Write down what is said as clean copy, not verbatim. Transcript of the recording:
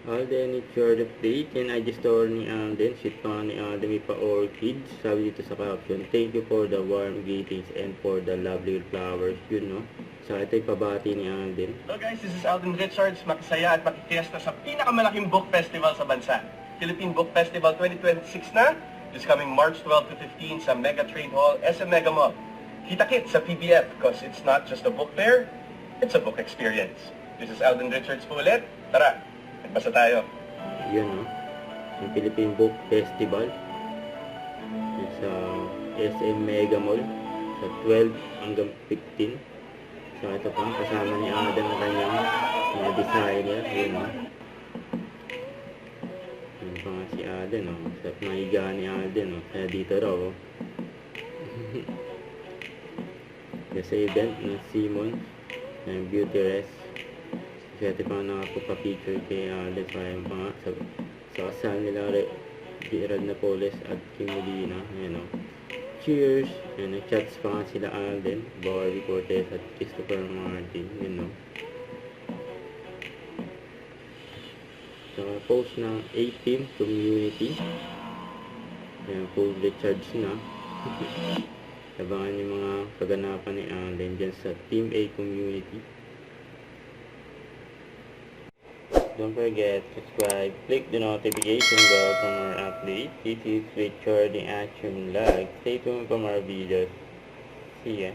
Alden, it's your update. Yan ay store ni Alden. Sweet pa ni Alden. May pa-orchids. Sabi dito sa caption, thank you for the warm greetings and for the lovely flowers. Yun, no? So, ito'y pabati ni Alden. Hello guys, this is Alden Richards. Makisaya at makikiesta sa pinakamalaking book festival sa bansa. Philippine Book Festival 2026 na. This coming March 12 to 15 sa Mega Trade Hall, SM Mega Mall. Kita-kit sa PBF because it's not just a book fair, it's a book experience. This is Alden Richards po ulit. Tara, nagbasa tayo. Yun, no? Yung Philippine Book Festival. Sa SM Mega Mall. Sa 12 hanggang 15. So, ito pa. Kasama ni Alden ang kanyang mga designer. Yun, no? Yun pa nga si Alden, no? Sa mahiga ni Alden, no? Kaya dito raw, oh. Kasi event ng Simon ng Beauty Rest. Kasi ito pa nakapagpa-picture kay Alden. So, ayun pa nga sa kasal nila Gerald Napoles at Kim Molina. Ayan, o. Cheers! Ayan, nag-chats pa nga sila Alden, Barbie Cortez at Christopher Martin. Yun, o. So, post ng 18 community. Ayan, full recharge na. Abangan yung mga kaganapan ni Alden dyan sa Team A community. Don't forget to subscribe, click the notification bell for more updates. This is Richard in Action Vlog. Stay tuned for more videos. See ya.